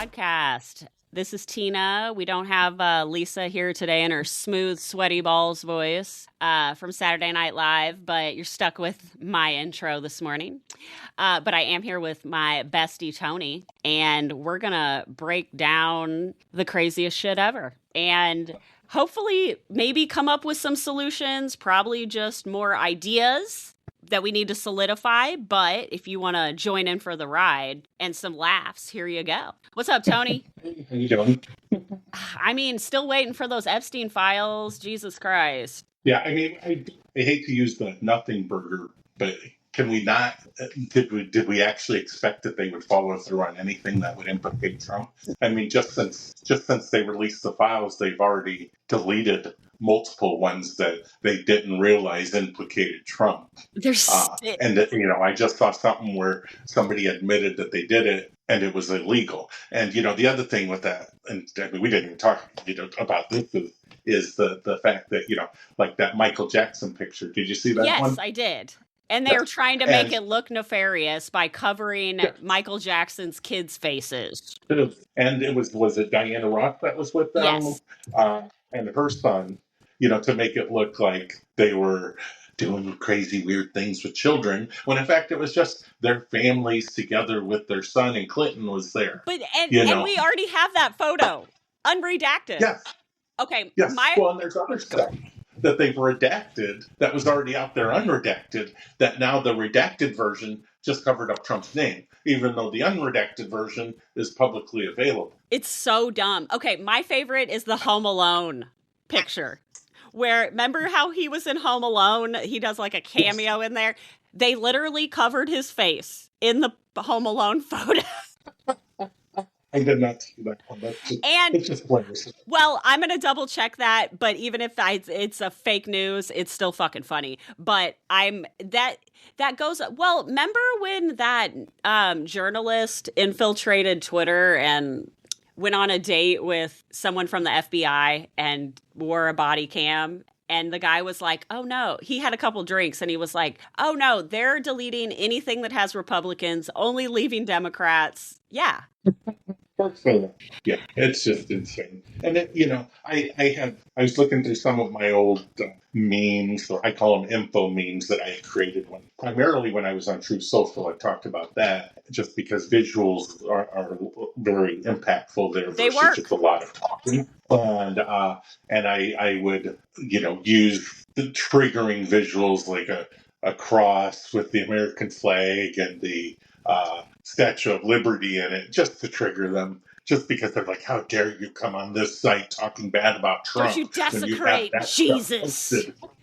podcast. This is Tina. We don't have Lisa here today in her smooth, sweaty balls voice from Saturday Night Live, but you're stuck with my intro this morning. But I am here with my bestie, Tony, and we're going to break down the craziest shit ever. And hopefully maybe come up with some solutions, probably just more ideas that we need to solidify. But if you want to join in for the ride and some laughs, here you go. What's up, Tony? Hey, how you doing? I mean, still waiting for those Epstein files. Jesus Christ. Yeah, I mean, I hate to use the nothing burger, but can we not? Did we actually expect that they would follow through on anything that would implicate Trump? I mean, just since they released the files, they've already deleted multiple ones that they didn't realize implicated Trump. And I just saw something where somebody admitted that they did it and it was illegal. And the other thing with that, and I mean, we didn't even talk about this, is the fact that like that Michael Jackson picture. Did you see that one? Yes, I did. And they were trying to make it look nefarious by covering Michael Jackson's kids' faces. And it was it Diana Ross that was with them? Yes. And her son, to make it look like they were doing crazy, weird things with children, when in fact it was just their families together with their son, and Clinton was there. But and we already have that photo, unredacted. Yes. Okay. Yes. Well, and there's other stuff that they've redacted that was already out there unredacted, that now the redacted version just covered up Trump's name, even though the unredacted version is publicly available. It's so dumb. Okay, my favorite is the Home Alone picture, where, remember how he was in Home Alone? He does like a cameo in there. They literally covered his face in the Home Alone photo. I did not see that one. It's just hilarious. Well, I'm going to double check that, but even if it's a fake news, it's still fucking funny. But that goes, well, remember when that journalist infiltrated Twitter and went on a date with someone from the FBI and wore a body cam? And the guy was like, oh no, he had a couple drinks and he was like, oh no, they're deleting anything that has Republicans, only leaving Democrats. Yeah. Yeah, it's just insane. And I was looking through some of my old memes, or I call them info memes, that I had created primarily when I was on Truth Social. I talked about that just because visuals are very impactful there. They work. Just a lot of talking. And I would use the triggering visuals like a cross with the American flag and the Statue of Liberty in it, just to trigger them, just because they're like, how dare you come on this site talking bad about Trump? Don't you desecrate Jesus?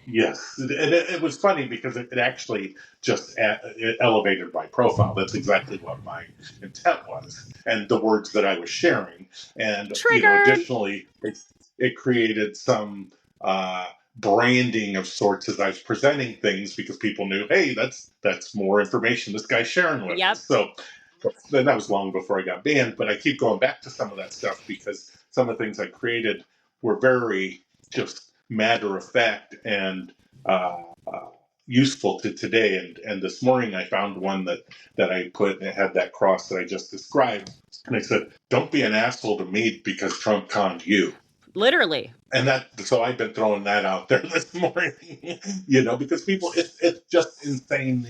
Yes. And it was funny because it actually just it elevated my profile. That's exactly what my intent was, and the words that I was sharing. And additionally, it created some branding of sorts as I was presenting things, because people knew, hey, that's more information this guy's sharing with us. So then that was long before I got banned, but I keep going back to some of that stuff because some of the things I created were very just matter of fact and useful to today. And this morning I found one that I put, and it had that cross that I just described. And I said, don't be an asshole to me because Trump conned you. Literally. And so I've been throwing that out there this morning, because people, it's just insane.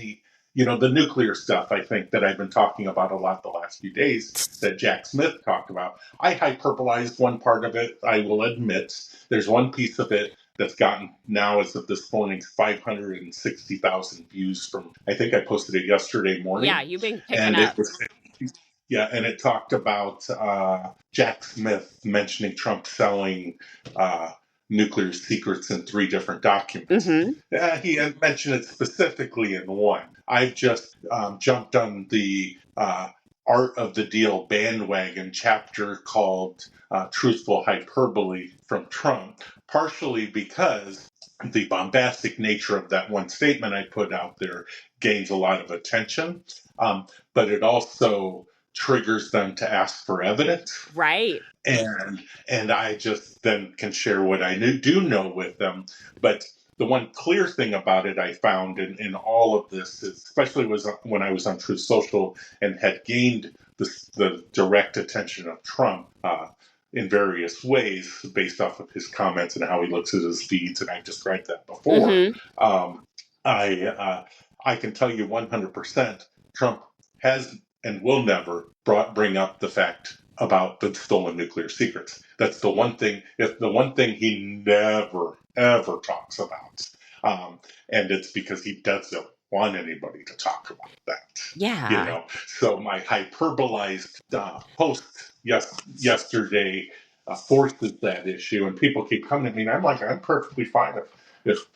The nuclear stuff, I think, that I've been talking about a lot the last few days, that Jack Smith talked about. I hyperbolized one part of it, I will admit. There's one piece of it that's gotten, now as of this morning, 560,000 views from, I think I posted it yesterday morning. Yeah, you've been picking up. Yeah, and it talked about Jack Smith mentioning Trump selling nuclear secrets in 3 different documents. Mm-hmm. He had mentioned it specifically in one. I've just jumped on the Art of the Deal bandwagon chapter called Truthful Hyperbole from Trump, partially because the bombastic nature of that one statement I put out there gains a lot of attention, but it also triggers them to ask for evidence. Right. And I just then can share what I do know with them. But the one clear thing about it I found in all of this, is, especially was when I was on Truth Social and had gained the direct attention of Trump in various ways based off of his comments and how he looks at his feeds, and I described that before. Mm-hmm. I can tell you 100% Trump has and will never bring up the fact about the stolen nuclear secrets. That's the one thing. It's the one thing he never ever talks about, and it's because he doesn't want anybody to talk about that. Yeah. So my hyperbolized post yesterday forces that issue, and people keep coming to me, and I'm like, I'm perfectly fine if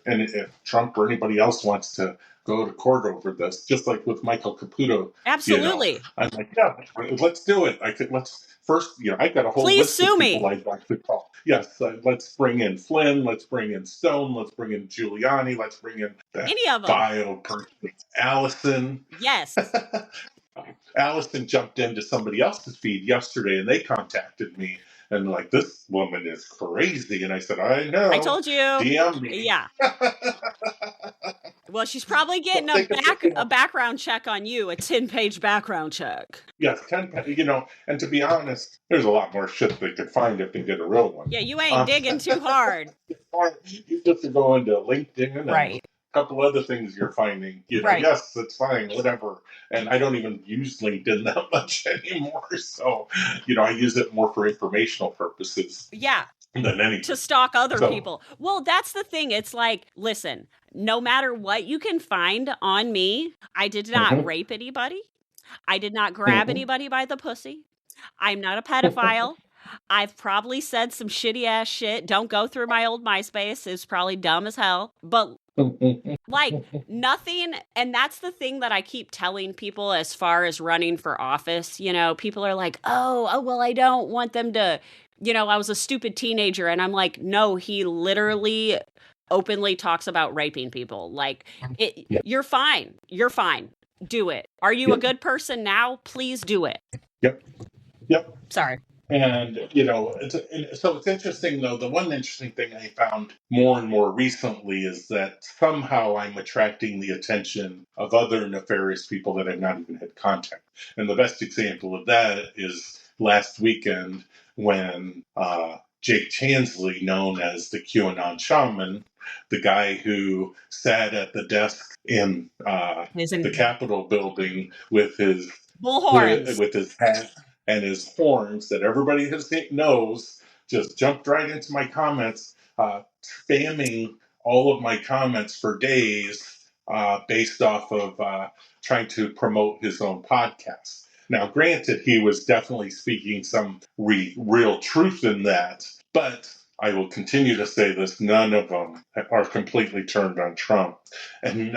Trump or anybody else wants to go to court over this, just like with Michael Caputo. Absolutely. I'm like, yeah, let's do it. Let's first, I've got a whole Please list of sue people me. I'd like to call. Yes, let's bring in Flynn, let's bring in Stone, let's bring in Giuliani, let's bring in that Any of them. vile person, Allison. Yes. Allison jumped into somebody else's feed yesterday, and they contacted me. And like, this woman is crazy. And I said, I know. I told you. DM me. Yeah. Well, she's probably getting a background check on you, a 10-page baground check. Yes, 10 page, and to be honest, there's a lot more shit they could find if they did a real one. Yeah, you ain't digging too hard. You just to go into LinkedIn and a couple other things you're finding. Yes, it's fine, whatever. And I don't even use LinkedIn that much anymore. So, I use it more for informational purposes. Yeah. Than anything. To stalk other people. Well, that's the thing. It's like, listen, no matter what you can find on me, I did not rape anybody. I did not grab anybody by the pussy. I'm not a pedophile. I've probably said some shitty ass shit. Don't go through my old MySpace. It's probably dumb as hell. But like nothing. And that's the thing that I keep telling people as far as running for office. People are like, oh, well, I don't want them to, I was a stupid teenager. And I'm like, no, he literally openly talks about raping people. Like, you're fine. You're fine. Do it. Are you a good person now? Please do it. Yep. Sorry. And, so it's interesting, though. The one interesting thing I found more and more recently is that somehow I'm attracting the attention of other nefarious people that I've not even had contact. And the best example of that is last weekend when Jake Chansley, known as the QAnon shaman, the guy who sat at the desk in the Capitol building with his bullhorns, with his hat and his horns that everybody knows, just jumped right into my comments, spamming all of my comments for days based off of trying to promote his own podcast. Now, granted, he was definitely speaking some real truth in that, but I will continue to say this, none of them are completely turned on Trump. And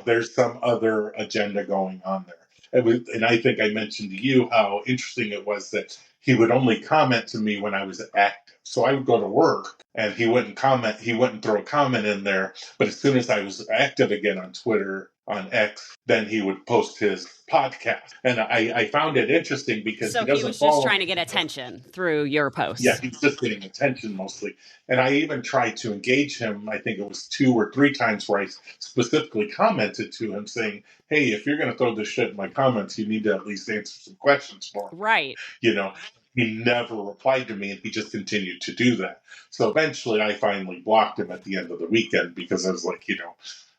there's some other agenda going on there. And I think I mentioned to you how interesting it was that he would only comment to me when I was active. So I would go to work and he wouldn't comment. He wouldn't throw a comment in there. But as soon as I was active again on Twitter, on X, then he would post his podcast. And I found it interesting because he was just trying to get attention through your posts. Yeah, he's just getting attention mostly. And I even tried to engage him. I think it was 2 or 3 times where I specifically commented to him saying, hey, if you're going to throw this shit in my comments, you need to at least answer some questions for me. Right. He never replied to me, and he just continued to do that. So eventually I finally blocked him at the end of the weekend because I was like,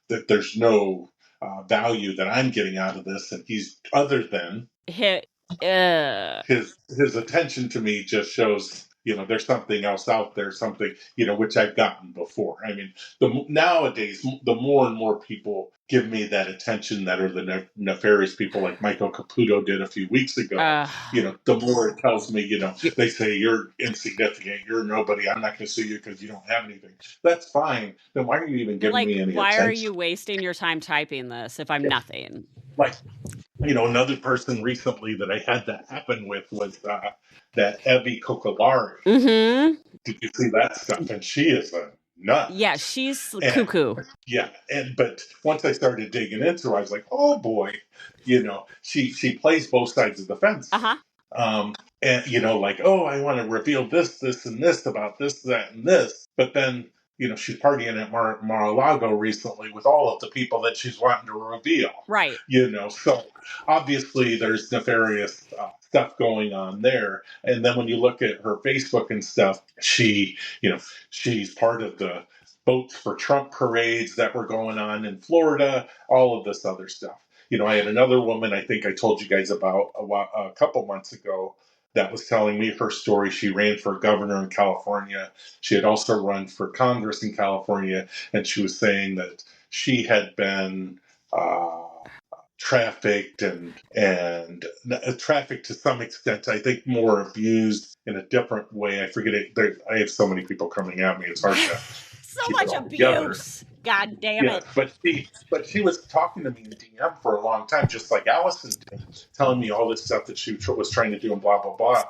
that there's no value that I'm getting out of this. And he's, other than his attention to me just shows, there's something else out there, something, which I've gotten before. I mean, nowadays, the more and more people give me that attention that are the nefarious people like Michael Caputo did a few weeks ago, the more it tells me, they say you're insignificant, you're nobody, I'm not going to sue you because you don't have anything. That's fine. Then why are you even giving me any why attention? Are you wasting your time typing this if I'm nothing? Like, another person recently that I had that happen with was that Evie Kokolari. Mm-hmm. Did you see that stuff? And she is a nut. Yeah, she's cuckoo. Yeah, but once I started digging into her, I was like, oh boy, she plays both sides of the fence. Uh-huh. and like, oh, I want to reveal this, this, and this about this, that, and this. But then, she's partying at Mar-a-Lago recently with all of the people that she's wanting to reveal. Right. So obviously there's nefarious stuff going on there. And then when you look at her Facebook and stuff, she's part of the Votes for Trump parades that were going on in Florida, all of this other stuff. I had another woman, I think I told you guys about a couple months ago, that was telling me her story. She ran for governor in California. She had also run for Congress in California, and she was saying that she had been trafficked and trafficked to some extent. I think more abused in a different way. I forget it. I have so many people coming at me. It's hard to so much abuse. God damn it. But she was talking to me in DM for a long time, just like Allison did, telling me all this stuff that she was trying to do and blah, blah, blah,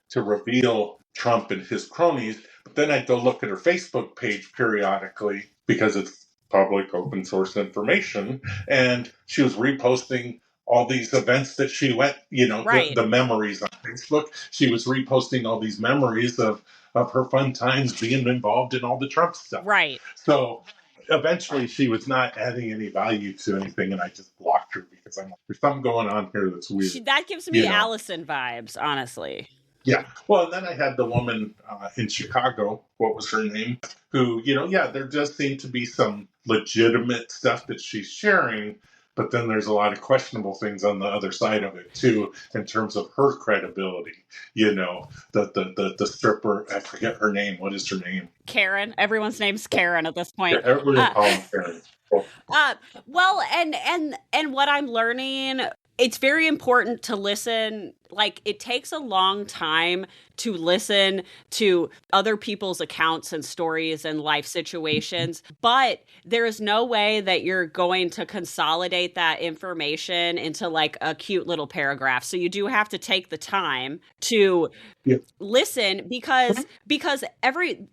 to reveal Trump and his cronies. But then I'd go look at her Facebook page periodically because it's public open source information. And she was reposting all these events that she went, right. the memories on Facebook. She was reposting all these memories of her fun times being involved in all the Trump stuff. Right. So eventually she was not adding any value to anything, and I just blocked her because I'm like, there's something going on here that's weird. That gives me Allison vibes, honestly. Yeah. Well, and then I had the woman in Chicago, what was her name, who, there does seem to be some legitimate stuff that she's sharing, but then there's a lot of questionable things on the other side of it, too, in terms of her credibility. The stripper, I forget her name. What is her name? Karen. Everyone's name's Karen at this point. Yeah, everybody calls Karen. Well, and what I'm learning, it's very important to listen. Like, it takes a long time to listen to other people's accounts and stories and life situations, but there is no way that you're going to consolidate that information into like a cute little paragraph. So you do have to take the time to listen because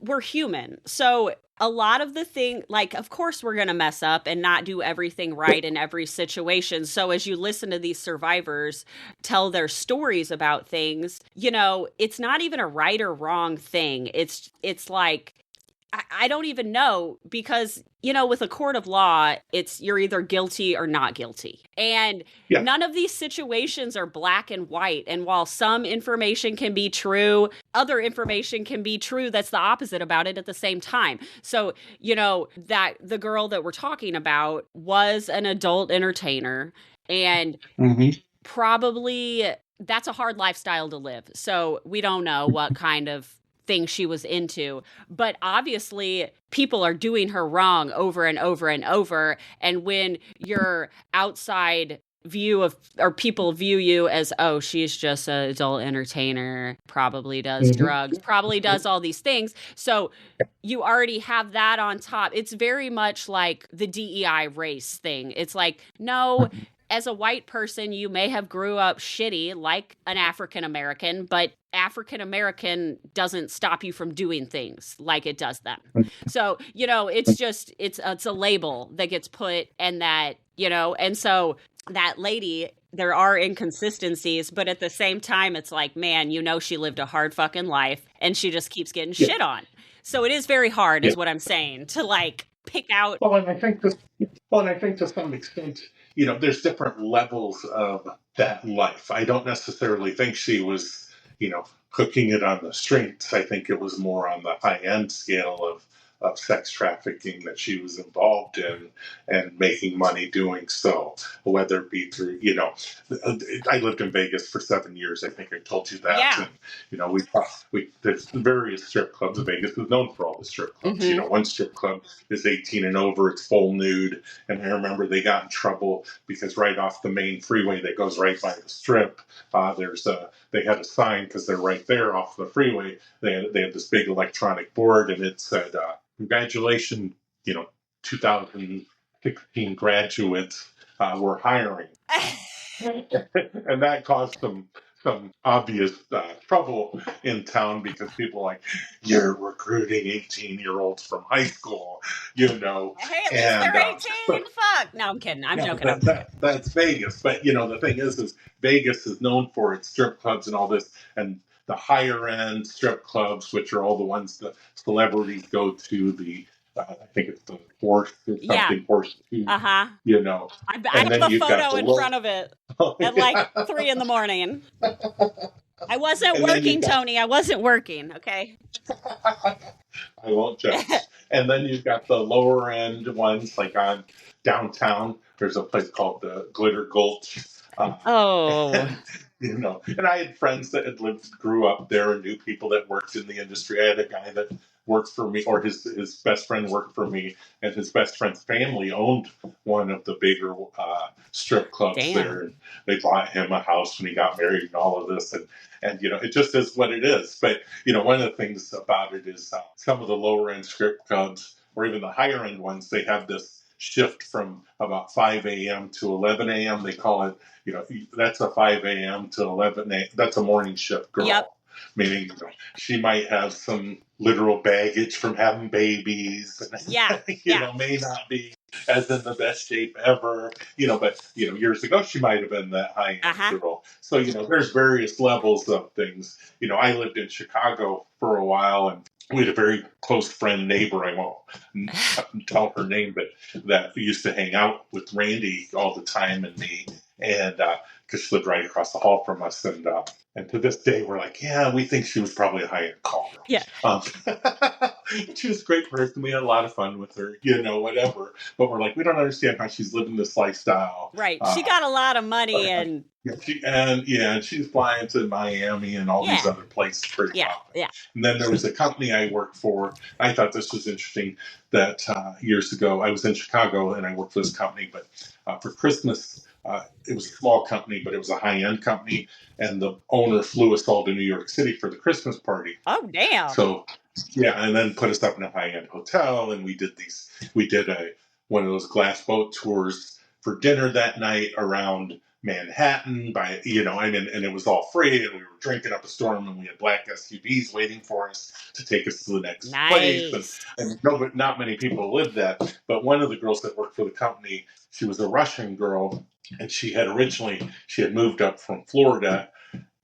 we're human. So a lot of the thing, like, of course we're going to mess up and not do everything right in every situation. So as you listen to these survivors tell their stories about things, it's not even a right or wrong thing. It's like, I don't even know, because, with a court of law, you're either guilty or not guilty. And none of these situations are black and white. And while some information can be true, other information can be true that's the opposite about it at the same time. So, that the girl that we're talking about was an adult entertainer, and probably that's a hard lifestyle to live. So we don't know what kind of thing she was into, but obviously people are doing her wrong over and over and over. And when your outside view of, or people view you as, oh, she's just an adult entertainer, probably does drugs, probably does all these things. So you already have that on top. It's very much like the DEI race thing. It's like, no, as a white person, you may have grew up shitty like an African American, but African American doesn't stop you from doing things like it does them. So, it's just, it's a label that gets put, and that, and so that lady, there are inconsistencies, but at the same time, it's like, man, she lived a hard fucking life, and she just keeps getting shit on. So it is very hard, is what I'm saying, to like pick out. Well, and I think to some extent, there's different levels of that life. I don't necessarily think she was, hooking it on the streets. I think it was more on the high end scale of sex trafficking that she was involved in, and making money doing so, whether it be through, I lived in Vegas for 7 years. I think I told you that. Yeah. And, there's various strip clubs in Vegas. It's known for all the strip clubs. One strip club is 18 and over. It's full nude. And I remember they got in trouble because right off the main freeway that goes right by the strip, they had a sign, because they're right there off the freeway. They had this big electronic board, and it said, congratulations, 2016 graduates, we're hiring. And that caused some some obvious trouble in town because people are like, you're recruiting 18-year-olds from high school, Hey, at least and they're 18. Fuck. No, I'm kidding. I'm yeah, joking. that's Vegas. But the thing is Vegas is known for its strip clubs and all this, and the higher end strip clubs, which are all the ones that celebrities go to. I think it's the Horse or Yeah. something, Horse Two, Uh-huh. I and have then a you've got photo the in low. front of it Oh, at like 3 in the morning. I wasn't and then working, you've got Tony. I wasn't working, okay? I won't judge. And then you've got the lower end ones, like on downtown. There's a place called the Glitter Gulch. Oh. And, and I had friends that had grew up there and knew people that worked in the industry. I had a guy that worked for me, or his best friend worked for me, and his best friend's family owned one of the bigger strip clubs there. And they bought him a house when he got married and all of this. And it just is what it is. But, one of the things about it is some of the lower end strip clubs, or even the higher end ones, they have this shift from about 5 a.m. to 11 a.m. They call it, that's a 5 a.m. to 11 a.m. That's a morning shift girl. Yep. Meaning, she might have some literal baggage from having babies. Yeah. May not be as in the best shape ever, but, years ago, she might have been that high-end girl. So, there's various levels of things. I lived in Chicago for a while, and we had a very close friend, neighbor, I won't tell her name, but that used to hang out with Randy all the time and me, and because she lived right across the hall from us, and to this day, we're like, yeah, we think she was probably a high-end call girl. Yeah. She was a great person. We had a lot of fun with her, whatever. But we're like, we don't understand how she's living this lifestyle. Right. She got a lot of money and... And she's flying to Miami and all these other places pretty often. Yeah. And then there was a company I worked for. I thought this was interesting that years ago, I was in Chicago and I worked for this company, but for Christmas, it was a small company, but it was a high-end company, and the owner flew us all to New York City for the Christmas party. Oh, damn. So, and then put us up in a high-end hotel, and we did one of those glass boat tours for dinner that night around Manhattan and it was all free, and we were drinking up a storm, and we had black SUVs waiting for us to take us to the next place. And not many people lived that, but one of the girls that worked for the company, she was a Russian girl, and she had moved up from Florida,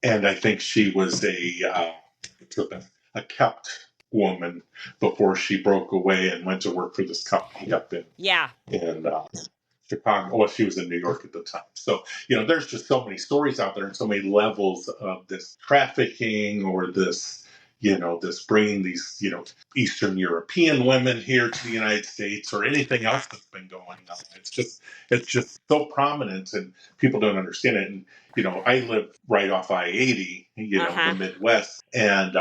and I think she was a kept woman before she broke away and went to work for this company up in Chicago. Well, she was in New York at the time. So, there's just so many stories out there and so many levels of this trafficking, or this bringing these, Eastern European women here to the United States, or anything else that's been going on. It's just so prominent, and people don't understand it. And, I live right off I-80, the Midwest, and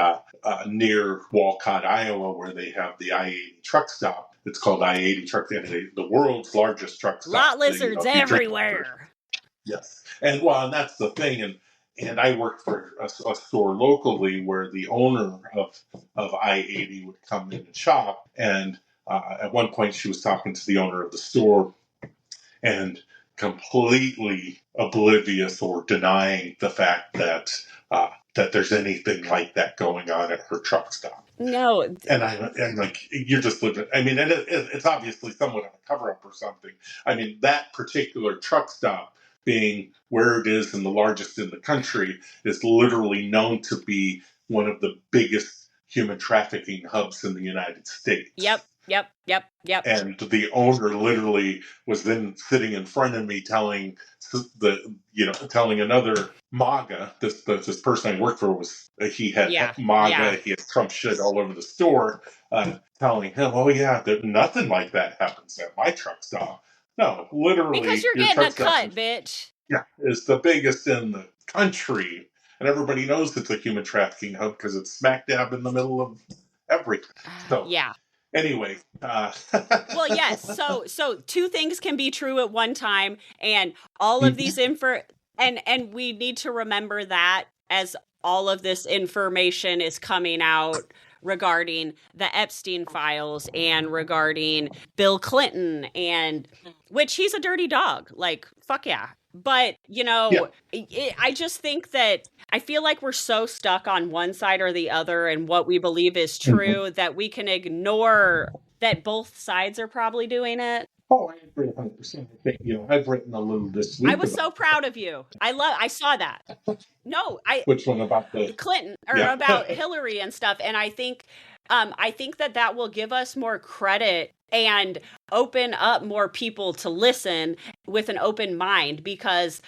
near Walcott, Iowa, where they have the I-80 truck stop. It's called I-80 truck, the world's largest truck stop. Lot lizards everywhere. Yes. And that's the thing. And I worked for a store locally where the owner of I-80 would come in and shop. And at one point, she was talking to the owner of the store and completely oblivious or denying the fact that there's anything like that going on at her truck stop. No. And like, you're just living. I mean, and it's obviously somewhat of a cover-up or something. I mean, that particular truck stop, being where it is and the largest in the country, is literally known to be one of the biggest human trafficking hubs in the United States. Yep. And the owner literally was then sitting in front of me telling another MAGA, this person I worked for he had MAGA, he had Trump shit all over the store, telling him, oh yeah, nothing like that happens at my truck stop. No, literally. Because you're getting a cut, bitch. Yeah, it's the biggest in the country. And everybody knows it's a human trafficking hub because it's smack dab in the middle of everything. So, yeah. Anyway. Well, yes. So two things can be true at one time, and all of these and we need to remember that as all of this information is coming out regarding the Epstein files and regarding Bill Clinton, and which he's a dirty dog. Like, fuck yeah. But, Yeah. I just think that I feel like we're so stuck on one side or the other and what we believe is true that we can ignore that both sides are probably doing it. Oh, I agree 100%. I think, I've written a little this I week was so about proud of you. I saw that. No, which one about the, Clinton or yeah. about Hillary and stuff. And I think that will give us more credit and open up more people to listen with an open mind, because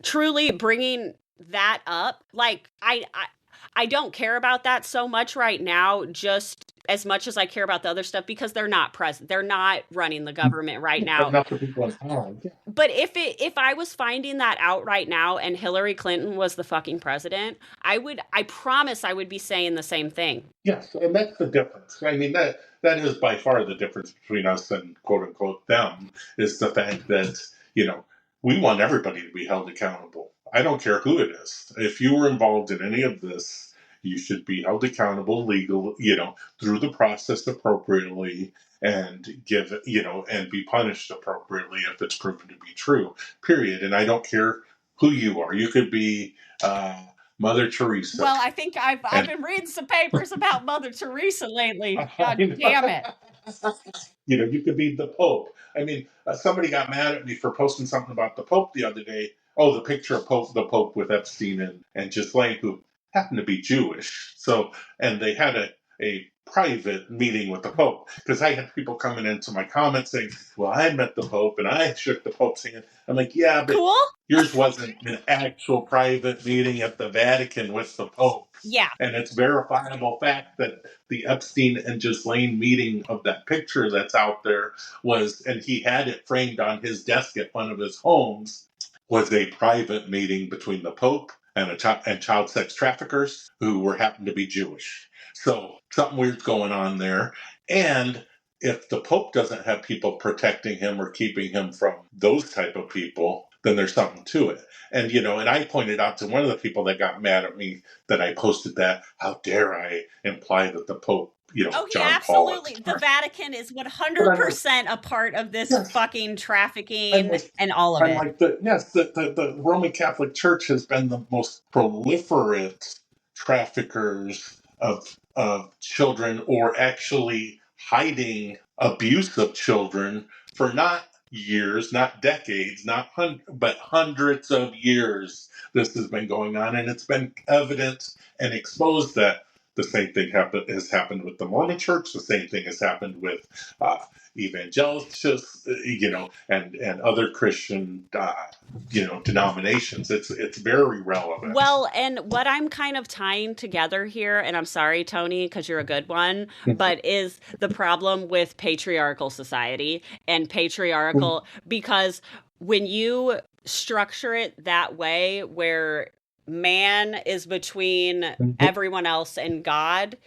truly bringing that up, like I don't care about that so much right now, just as much as I care about the other stuff, because they're not present. They're not running the government right now. Not the people in power. Yeah. But if I was finding that out right now and Hillary Clinton was the fucking president, I promise I would be saying the same thing. Yes, and that's the difference. I mean, that is by far the difference between us and quote unquote them, is the fact that, we want everybody to be held accountable. I don't care who it is. If you were involved in any of this, you should be held accountable through the process appropriately, and and be punished appropriately if it's proven to be true, period. And I don't care who you are. You could be Mother Teresa. Well, I think I've been reading some papers about Mother Teresa lately. God damn it. You could be the Pope. I mean, somebody got mad at me for posting something about the Pope the other day. Oh, the picture of the Pope with Epstein and Ghislaine, who happened to be Jewish. So, and they had a private meeting with the Pope, because I had people coming into my comments saying, well, I met the Pope and I shook the Pope's hand. I'm like, yeah, but cool. Yours wasn't an actual private meeting at the Vatican with the Pope. Yeah. And it's verifiable fact that the Epstein and Ghislaine meeting of that picture that's out there and he had it framed on his desk at one of his homes, was a private meeting between the Pope and child sex traffickers who happened to be Jewish. So something weird's going on there. And if the Pope doesn't have people protecting him or keeping him from those type of people, then there's something to it. And, and I pointed out to one of the people that got mad at me that I posted that, how dare I imply that the Pope, oh, John yeah, absolutely. Paul. The Vatican is 100% a part of this fucking trafficking and all of it. Like the Roman Catholic Church has been the most proliferate traffickers of children, or actually hiding abuse of children for not years, not decades, but hundreds of years. This has been going on, and it's been evident and exposed that the same thing has happened with the Mormon Church. The same thing has happened with evangelicals, and other Christian, denominations. It's very relevant. Well, and what I'm kind of tying together here, and I'm sorry, Tony, because you're a good one, but is the problem with patriarchal society and patriarchal, because when you structure it that way, where man is between everyone else and God,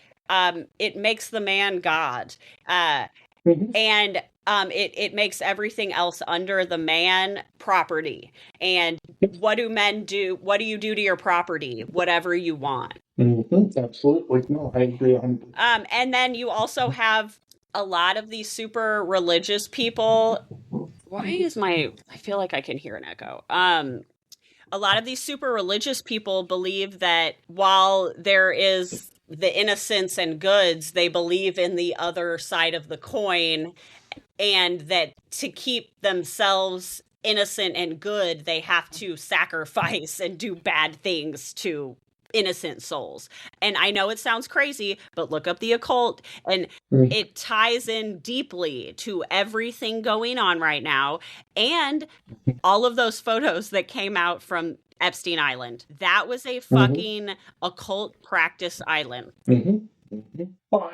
it makes the man God. And it makes everything else under the man property. And what do men do? What do you do to your property? Whatever you want. Absolutely. No, I agree. And then you also have a lot of these super religious people. I feel like I can hear an echo. A lot of these super religious people believe that while there is the innocence and goods, they believe in the other side of the coin, and that to keep themselves innocent and good, they have to sacrifice and do bad things to innocent souls. And I know it sounds crazy, but look up the occult, and it ties in deeply to everything going on right now. And all of those photos that came out from Epstein Island, that was a fucking occult practice island. Well,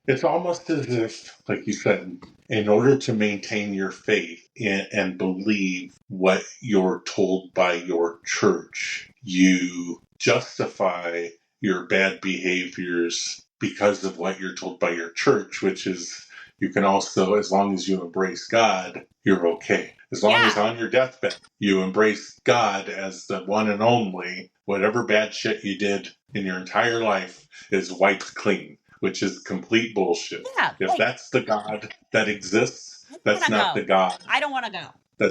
it's almost as if, like you said, in order to maintain your faith and believe what you're told by your church, you justify your bad behaviors because of what you're told by your church, which is you can also, as long as you embrace God, you're okay. As long as on your deathbed, you embrace God as the one and only, whatever bad shit you did in your entire life is wiped clean, which is complete bullshit. If that's the God that exists, that's not the God. I don't want to go.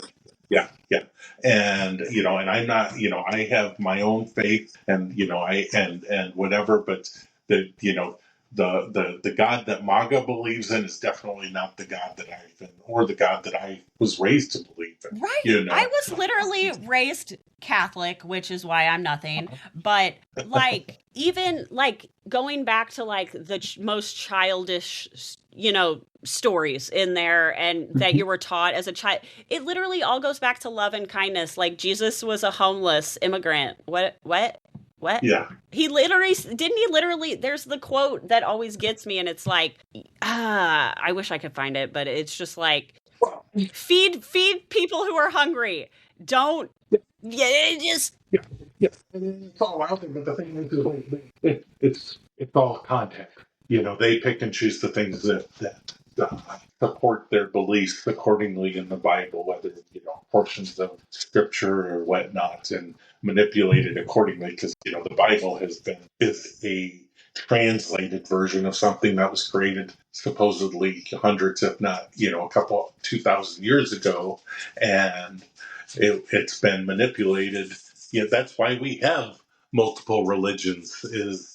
yeah. And, and I'm not, I have my own faith and, and whatever, but the God that MAGA believes in is definitely not the God that I've been, or the God that I was raised to believe in, Right. I was literally raised Catholic, which is why I'm nothing. But like, even like going back to like the most childish, stories in there and that you were taught as a child, it literally all goes back to love and kindness. Like Jesus was a homeless immigrant. What? Yeah. Didn't he literally, there's the quote that always gets me, and it's like, I wish I could find it, but it's just like, feed people who are hungry. Don't, yeah, just, Yeah, yeah. And it's all out there, but the thing is, it's all context. They pick and choose the things that support their beliefs accordingly in the Bible, whether portions of scripture or whatnot, and manipulate it accordingly. Because the Bible is a translated version of something that was created supposedly hundreds, if not a couple 2,000 years ago, and it's been manipulated. That's why we have multiple religions. Is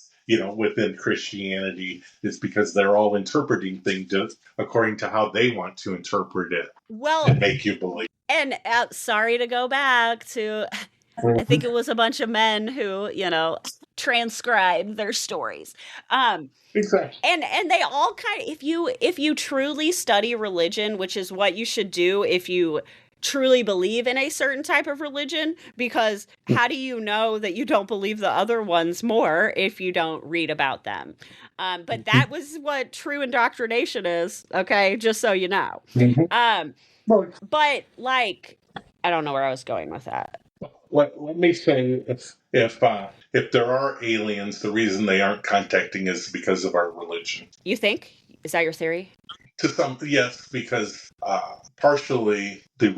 within Christianity, is because they're all interpreting things according to how they want to interpret it. Well, and make you believe. And sorry to go back to, I think it was a bunch of men who, transcribed their stories. Exactly. And they all kind of, if you truly study religion, which is what you should do if you truly believe in a certain type of religion, because how do you know that you don't believe the other ones more if you don't read about them? But that was what true indoctrination is, okay? Just so you know. But like, I don't know where I was going with that. Let me say, if there are aliens, the reason they aren't contacting us is because of our religion. You think? Is that your theory? To some, yes, because partially they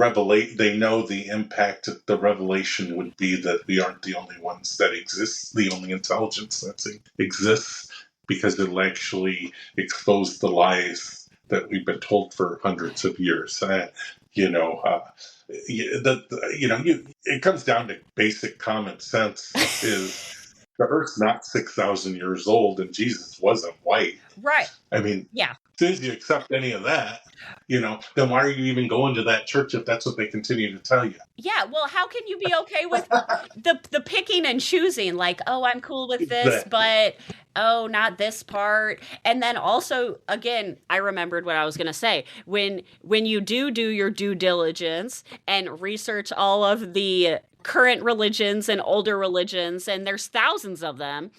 know the impact of the revelation would be that we aren't the only ones that exist, the only intelligence that exists, because it'll actually expose the lies that we've been told for hundreds of years. It comes down to basic common sense. Is the Earth's not 6,000 years old, and Jesus wasn't white. Right. I mean, yeah. As soon as you accept any of that, then why are you even going to that church if that's what they continue to tell you? Yeah, well, how can you be okay with the picking and choosing? Like, oh, I'm cool with this, but oh, not this part. And then also, again, I remembered what I was going to say. When you do your due diligence and research all of the current religions and older religions, and there's thousands of them,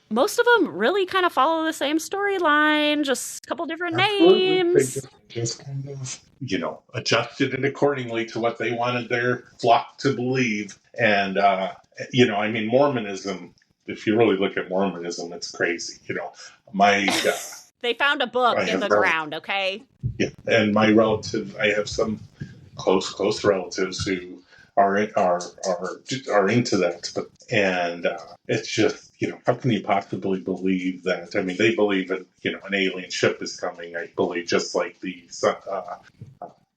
most of them really kind of follow the same storyline, just a couple different names. They just kind of, adjusted it accordingly to what they wanted their flock to believe. And, Mormonism, if you really look at Mormonism, it's crazy. They found a book in the ground, okay? Yeah, and my relative, I have some close relatives who are into that, and it's just how can you possibly believe that? I mean, they believe in an alien ship is coming. I believe just like the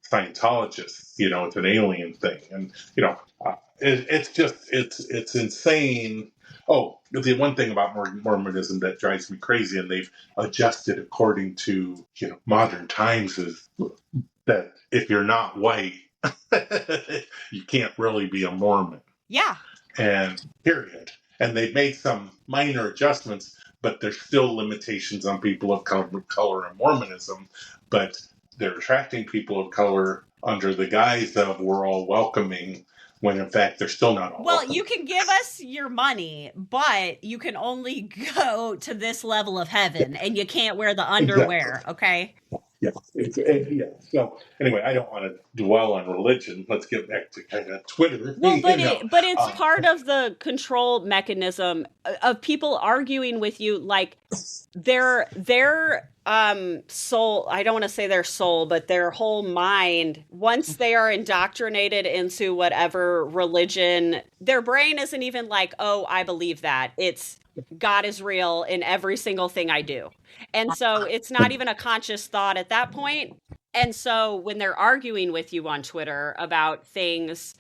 Scientologists, it's an alien thing, and it's insane. Oh, the one thing about Mormonism that drives me crazy, and they've adjusted according to modern times, is that if you're not white, you can't really be a Mormon. Yeah. And period. And they've made some minor adjustments, but there's still limitations on people of color in Mormonism. But they're attracting people of color under the guise of we're all welcoming, when in fact they're still not all welcoming. You can give us your money, but you can only go to this level of heaven, and you can't wear the underwear, exactly. Okay? Yeah. So anyway, I don't want to dwell on religion. Let's get back to kind of Twitter. Well, but it's part of the control mechanism of people arguing with you, like their soul. I don't want to say their soul, but their whole mind. Once they are indoctrinated into whatever religion, their brain isn't even like, oh, I believe that. It's God is real in every single thing I do. And so it's not even a conscious thought at that point. And so when they're arguing with you on Twitter about things,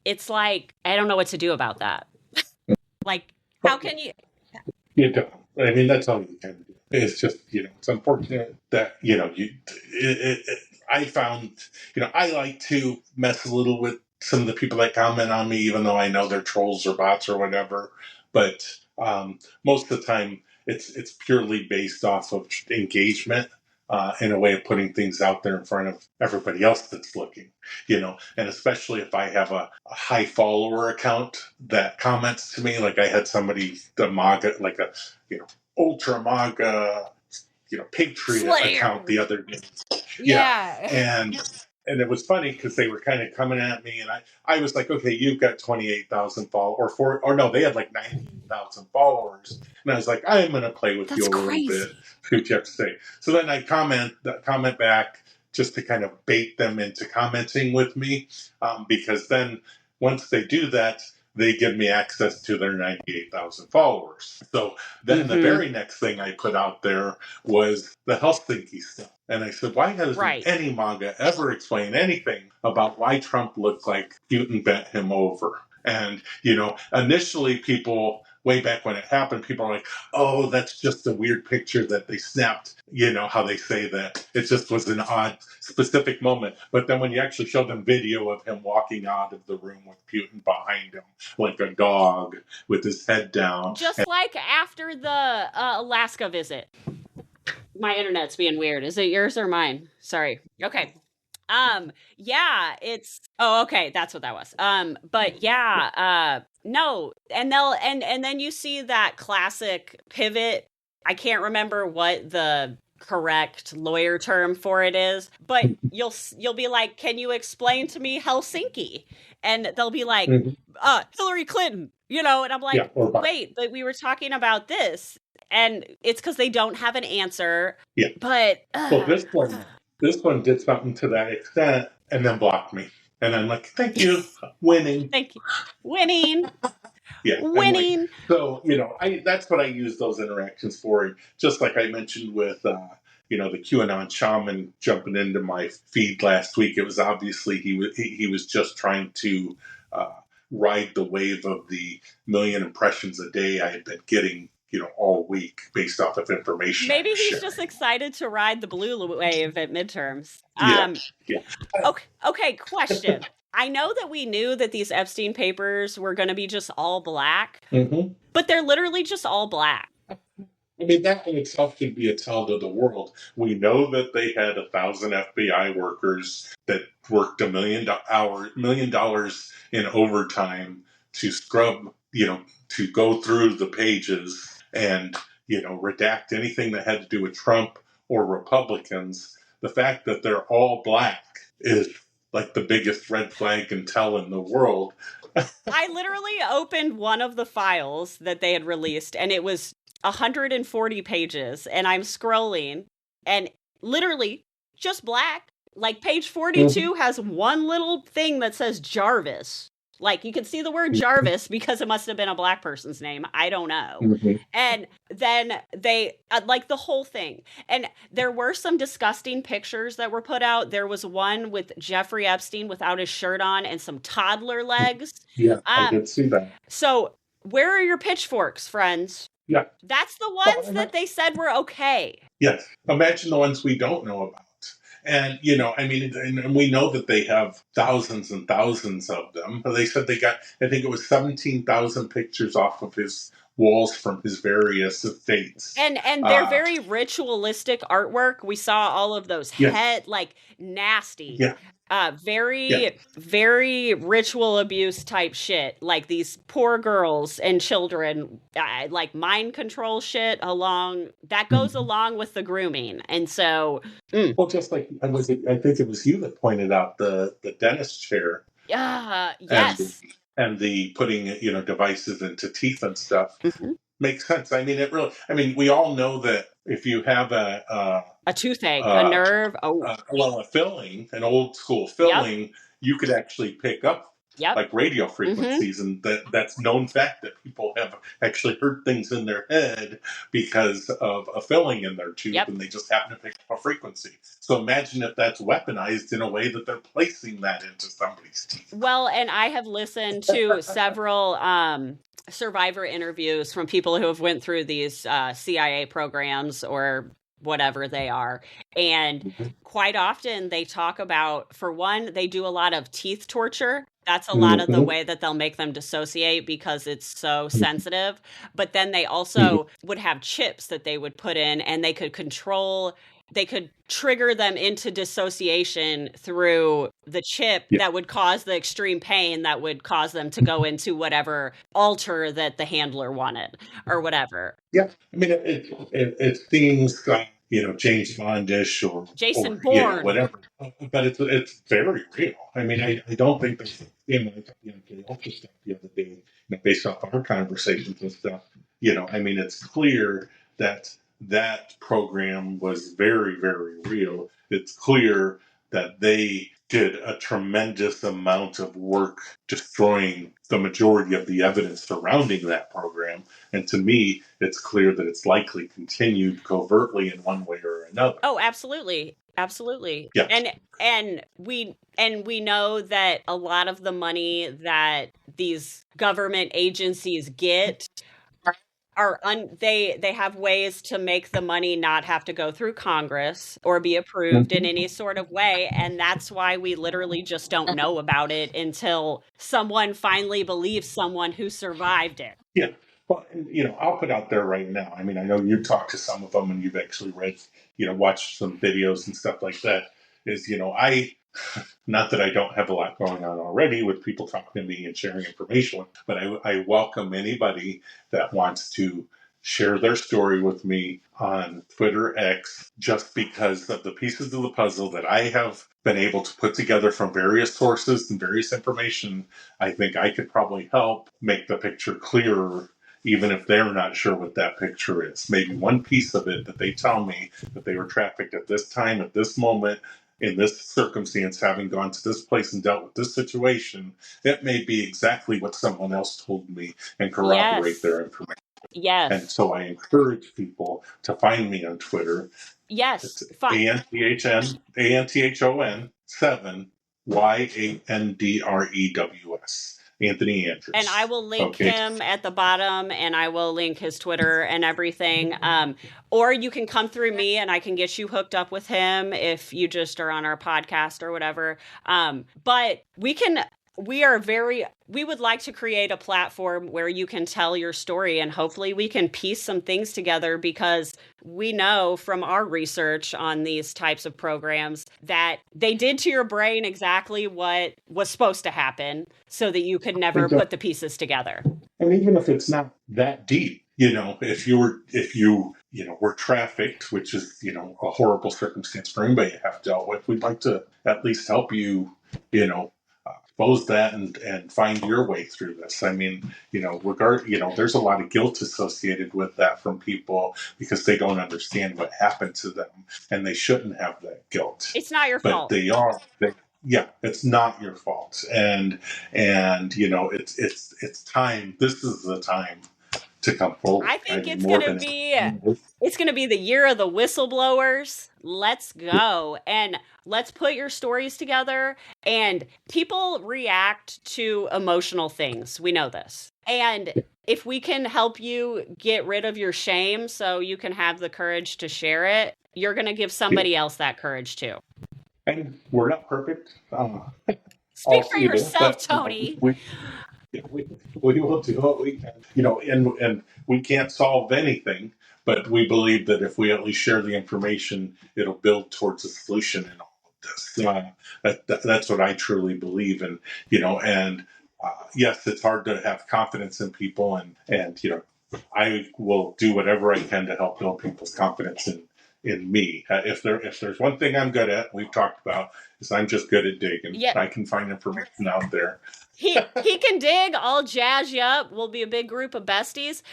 it's like, I don't know what to do about that. Like, how But can you? you don't. I mean, that's all you can do. It's just, it's unfortunate that, I found, I like to mess a little with some of the people that comment on me, even though I know they're trolls or bots or whatever. But most of the time, it's purely based off of engagement. In a way of putting things out there in front of everybody else that's looking, and especially if I have a high follower account that comments to me, like I had somebody, the MAGA, like a, ultra MAGA, Patriot account Slayer. the other day. Yeah. Yeah. And it was funny because they were kind of coming at me, and I was like, okay, you've got 28,000 followers, or no, they had like 90,000 followers. And I was like, I'm going to play with you That's a little bit, crazy. see what you have to say. So then I comment back just to kind of bait them into commenting with me, because then once they do that, they give me access to their 98,000 followers. So then the Mm-hmm. very next thing I put out there was the Helsinki stuff. And I said, why hasn't Right. any manga ever explained anything about why Trump looked like Putin bent him over? And, initially people, way back when it happened, people are like, oh, that's just a weird picture that they snapped. How they say that it just was an odd, specific moment. But then when you actually show them video of him walking out of the room with Putin behind him, like a dog with his head down. Just like after the Alaska visit. My internet's being weird. Is it yours or mine? Sorry. Okay. Yeah, it's oh, okay, that's what that was. But yeah, no, and and then you see that classic pivot. I can't remember what the correct lawyer term for it is, but you'll be like, "Can you explain to me Helsinki?" And they'll be like, Mhm. Hillary Clinton, and I'm Yeah, like, or Biden. "Wait, but we were talking about this." And it's because they don't have an answer. Yeah. But Well, this one did something to that extent and then blocked me. And I'm like, thank you, winning. thank you. Winning. Yeah, I'm like, Winning. so that's what I use those interactions for. Just like I mentioned with the QAnon shaman jumping into my feed last week. It was obviously he was just trying to uh, ride the wave of the million impressions a day I had been getting, all week based off of information I Maybe was he's sharing. just excited to ride the blue wave at midterms. Yeah, yeah. Okay, question. I know that we knew that these Epstein papers were going to be just all black, Mm-hmm. but they're literally just all black. I mean, that in itself should be a tell to the world. We know that they had 1,000 FBI workers that worked $1 million in overtime to scrub, to go through the pages and, redact anything that had to do with Trump or Republicans. The fact that they're all black is like the biggest red flag and tell in the world. I literally opened one of the files that they had released, and it was 140 pages, and I'm scrolling, and literally just black. Like page 42 has one little thing that says Jarvis. Like you can see the word Jarvis because it must have been a black person's name. I don't know. Mm-hmm. And then they like the whole thing. And there were some disgusting pictures that were put out. There was one with Jeffrey Epstein without his shirt on and some toddler legs. Yeah, I did see that. So where are your pitchforks, friends? Yeah. That's the ones that they said were okay. Yes. Imagine the ones we don't know about. And, I mean, and we know that they have thousands and thousands of them. They said they got, I think it was 17,000 pictures off of his walls from his various estates. And they're very ritualistic artwork. We saw all of those head, like nasty. Yeah. Very ritual abuse type shit. Like these poor girls and children, like mind control shit that goes along with the grooming. And so, well, just like I think it was you that pointed out the dentist chair. Yes. And the putting devices into teeth and stuff. Mm-hmm. Makes sense. I mean, we all know that if you have a toothache, a nerve, a filling, an old school filling, you could actually pick up like radio Mm-hmm. frequencies, and that's known fact that people have actually heard things in their head because of a filling in their tube, and they just happen to pick up a frequency. So imagine if that's weaponized in a way that they're placing that into somebody's teeth. Well, and I have listened to several survivor interviews from people who have went through these CIA programs or whatever they are. And quite often they talk about, for one, they do a lot of teeth torture. That's a lot of the way that they'll make them dissociate because it's so sensitive. But then they also would have chips that they would put in, and they could trigger them into dissociation through the chip that would cause the extreme pain that would cause them to go into whatever altar that the handler wanted or whatever. Yeah, I mean, it seems like, James Bondish or Jason Bourne, whatever, but it's very real. I mean, I don't think there's, the ultra stuff the other day, based off our conversations and stuff. I mean, it's clear that that program was very, very real. It's clear that they did a tremendous amount of work destroying the majority of the evidence surrounding that program. And to me, it's clear that it's likely continued covertly in one way or another. Oh, absolutely. Absolutely. Yeah. And we know that a lot of the money that these government agencies get they have ways to make the money not have to go through Congress or be approved in any sort of way. And that's why we literally just don't know about it until someone finally believes someone who survived it. Yeah. Well, I'll put out there right now. I mean, I know you talked to some of them and you've actually read, watched some videos and stuff like that. Not that I don't have a lot going on already with people talking to me and sharing information, but I welcome anybody that wants to share their story with me on Twitter X, just because of the pieces of the puzzle that I have been able to put together from various sources and various information. I think I could probably help make the picture clearer, even if they're not sure what that picture is. Maybe one piece of it that they tell me that they were trafficked at this time, at this moment, in this circumstance, having gone to this place and dealt with this situation, it may be exactly what someone else told me and corroborate their information. Yes. And so I encourage people to find me on Twitter. Yes. It's ANTHON 7 YANDREWS. Anthony Andrews. And I will link him at the bottom, and I will link his Twitter and everything. Or you can come through me and I can get you hooked up with him if you just are on our podcast or whatever. But we would like to create a platform where you can tell your story, and hopefully we can piece some things together, because we know from our research on these types of programs that they did to your brain exactly what was supposed to happen so that you could never put the pieces together. And even if it's not that deep, if you were trafficked, which is, a horrible circumstance for anybody to have dealt with, we'd like to at least help you, expose that and find your way through this. I mean, there's a lot of guilt associated with that from people because they don't understand what happened to them, and they shouldn't have that guilt. It's not your fault. But they are. It's not your fault. And it's time. This is the time to come forward. I think it's going to be the year of the whistleblowers. Let's go. And let's put your stories together. And people react to emotional things. We know this. And if we can help you get rid of your shame so you can have the courage to share it, you're going to give somebody else that courage too. And we're not perfect. Speak for yourself, Tony. We will do what we can, and we can't solve anything, but we believe that if we at least share the information, it'll build towards a solution in all of this. That's what I truly believe in, and yes, it's hard to have confidence in people, and I will do whatever I can to help build people's confidence in me. If there's one thing I'm good at, we've talked about, is I'm just good at digging. Yeah. I can find information out there. He can dig. I'll jazz you up. We'll be a big group of besties.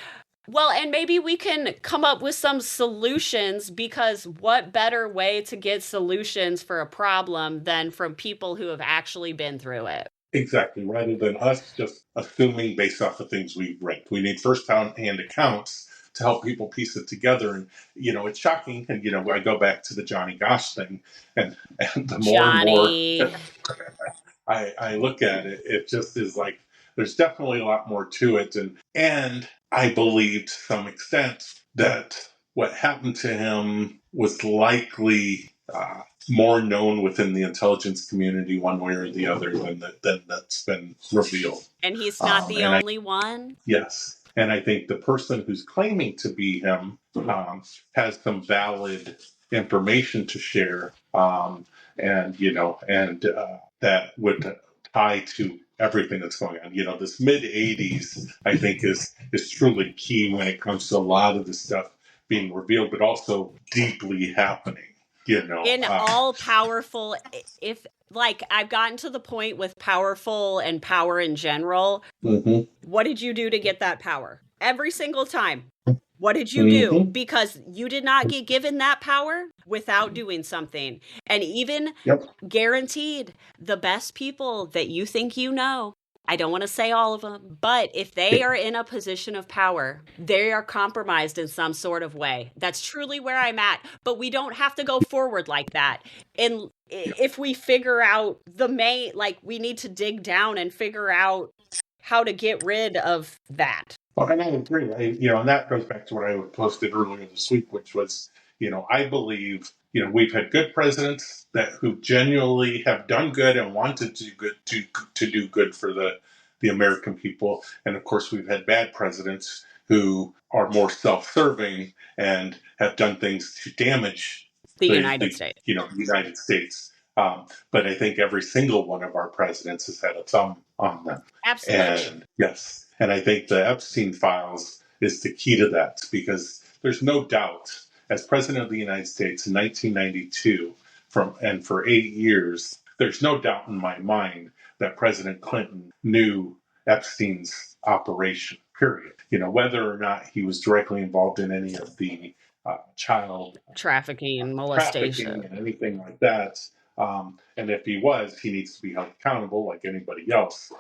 Well, and maybe we can come up with some solutions, because what better way to get solutions for a problem than from people who have actually been through it? Exactly. Rather than us just assuming based off the things we've read, we need first-hand accounts to help people piece it together. And it's shocking. And I go back to the Johnny Gosh thing, and the more and more Johnny. I look at it, it just is like there's definitely a lot more to it, and I believe to some extent that what happened to him was likely more known within the intelligence community one way or the other than that's been revealed. And he's not the And I only one. Yes. And I think the person who's claiming to be him has some valid information to share, and that would tie to everything that's going on. This mid '80s, I think, is truly key when it comes to a lot of the stuff being revealed, but also deeply happening. In all powerful, if like I've gotten to the point with powerful and power in general. Mm-hmm. What did you do to get that power? Every single time. What did you do? Because you did not get given that power without doing something. And even guaranteed the best people that you think you know, I don't want to say all of them, but if they are in a position of power, they are compromised in some sort of way. That's truly where I'm at. But we don't have to go forward like that. And if we figure out we need to dig down and figure out how to get rid of that. Well, and I agree. And that goes back to what I posted earlier this week, which was, I believe, we've had good presidents who genuinely have done good and wanted to do good for the American people, and of course, we've had bad presidents who are more self-serving and have done things to damage the United States. United States. But I think every single one of our presidents has had a thumb on them. Absolutely. And yes. And I think the Epstein files is the key to that, because there's no doubt, as President of the United States in 1992, for 8 years, there's no doubt in my mind that President Clinton knew Epstein's operation, period. Whether or not he was directly involved in any of the child trafficking, molestation, and anything like that. And if he was, he needs to be held accountable like anybody else.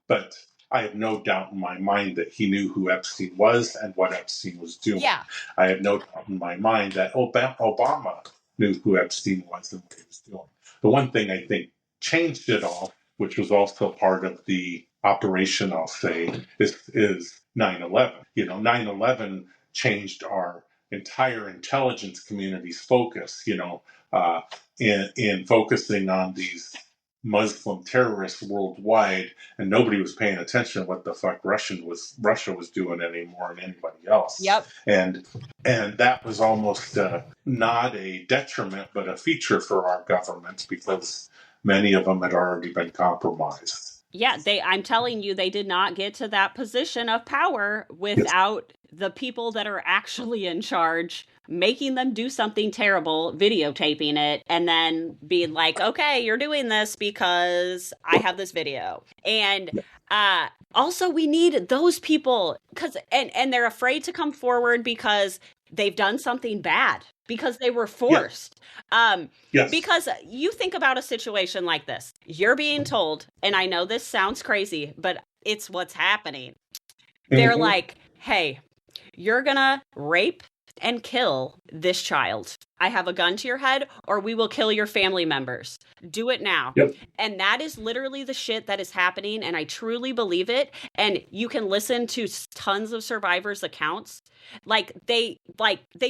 But I have no doubt in my mind that he knew who Epstein was and what Epstein was doing. Yeah. I have no doubt in my mind that Obama knew who Epstein was and what he was doing. The one thing I think changed it all, which was also part of the operation, I'll say, is 9/11. 9/11 changed our entire intelligence community's focus, in focusing on these Muslim terrorists worldwide, and nobody was paying attention to what the fuck Russia was doing anymore and anybody else. Yep. And that was almost not a detriment, but a feature for our governments, because many of them had already been compromised. Yeah, I'm telling you, they did not get to that position of power without the people that are actually in charge making them do something terrible, videotaping it, and then being like, okay, you're doing this because I have this video. And also we need those people and they're afraid to come forward because they've done something bad, because they were forced. Because you think about a situation like this. You're being told, and I know this sounds crazy, but it's what's happening. They're like, hey, you're gonna rape and kill this child. I have a gun to your head, or we will kill your family members. Do it now. Yep. And that is literally the shit that is happening, and I truly believe it. And you can listen to tons of survivors' accounts. They've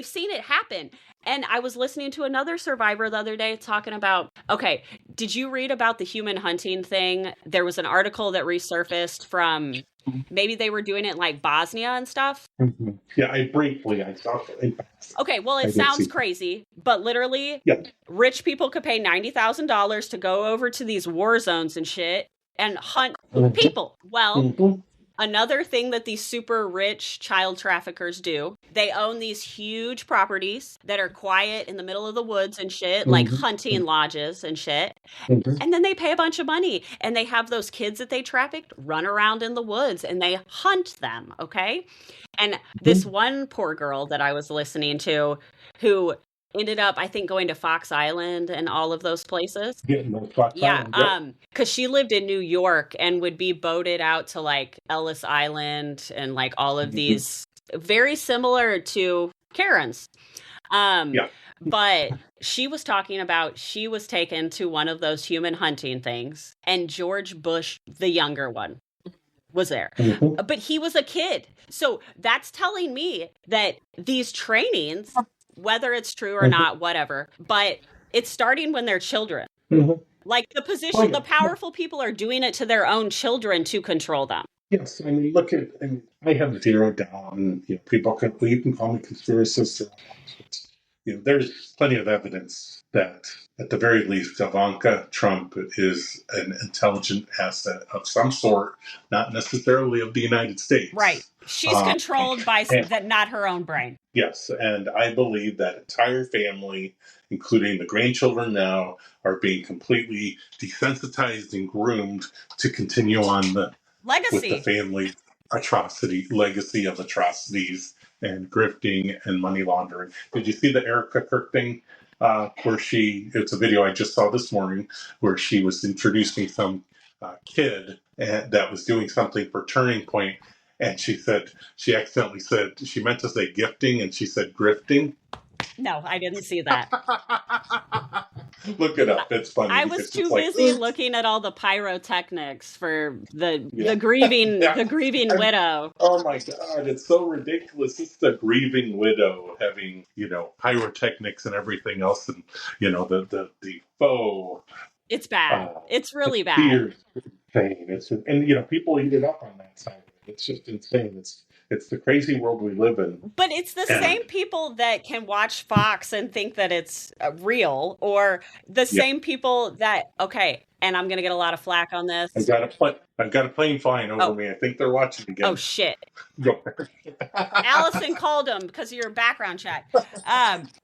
seen it happen. And I was listening to another survivor the other day talking about, okay, did you read about the human hunting thing? There was an article that resurfaced from, maybe they were doing it in like Bosnia and stuff. Mm-hmm. Yeah, I saw it. Okay, well, it sounds crazy, but literally, rich people could pay $90,000 to go over to these war zones and shit and hunt people. Well, another thing that these super rich child traffickers do, they own these huge properties that are quiet in the middle of the woods and shit, like hunting lodges and shit. And then they pay a bunch of money, and they have those kids that they trafficked run around in the woods and they hunt them, okay? And this one poor girl that I was listening to, who ended up, I think, going to Fox Island and all of those places. Getting those Fox Yeah, Island. Yep. because she lived in New York and would be boated out to like Ellis Island and like all of Mm-hmm. these very similar to Karen's. Um, Yeah. but she was talking about she was taken to one of those human hunting things, and George Bush, the younger one, was there. Mm-hmm. But he was a kid. So that's telling me that these trainings, whether it's true or Mm-hmm. not, whatever, but it's starting when they're children. Mm-hmm. Like Oh, the yeah. powerful people are doing it to their own children to control them. Yes, I mean, look at, I mean, I have zero doubt, and people can, well, you can call me conspiracist, but there's plenty of evidence that, at the very least, Ivanka Trump is an intelligent asset of some sort, not necessarily of the United Right. States. She's controlled by And that, not her own brain. yes, and I believe that entire family, including the grandchildren now, are being completely desensitized and groomed to continue on with the Legacy. family legacy of atrocities and grifting and money laundering. Did you see the Erica Kirk thing? Where it's a video I just saw this morning where she was introducing some kid that was doing something for Turning Point, and she accidentally said, she meant to say gifting, and she said grifting. No, I didn't see that. Look it up. It's funny. I was too busy looking at all the pyrotechnics for the grieving Yeah. the grieving widow. Oh my God, it's so ridiculous. It's the grieving widow having, pyrotechnics and everything else, and the faux It's bad. It's really bad. fear thing. And people eat it up on that side. It's just insane. It's the crazy world we live in. But it's the same people that can watch Fox and think that it's real, or the same people that, okay, and I'm going to get a lot of flack on this. I've got a plane flying over me. I think they're watching again. Oh, shit. Go. Allison called them because of your background check.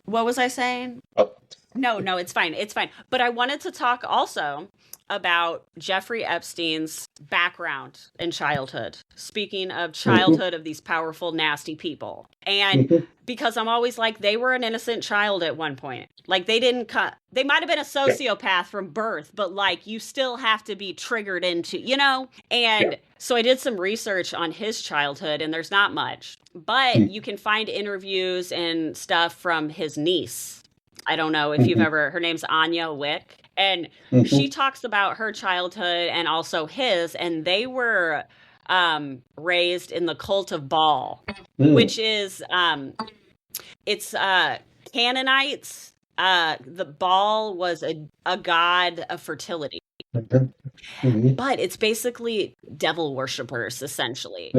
What was I saying? Oh. No, it's fine. It's fine. But I wanted to talk also about Jeffrey Epstein's background in childhood. Speaking of childhood of these powerful, nasty people. And because I'm always like, they were an innocent child at one point. Like they might have been a sociopath from birth, but like you still have to be triggered into, And so I did some research on his childhood, and there's not much, but you can find interviews and stuff from his niece. I don't know if you've her name's Anya Wick. And she talks about her childhood and also his, and they were raised in the cult of Baal, which is it's Canaanites. The Baal was a god of fertility. But it's basically devil worshippers, essentially.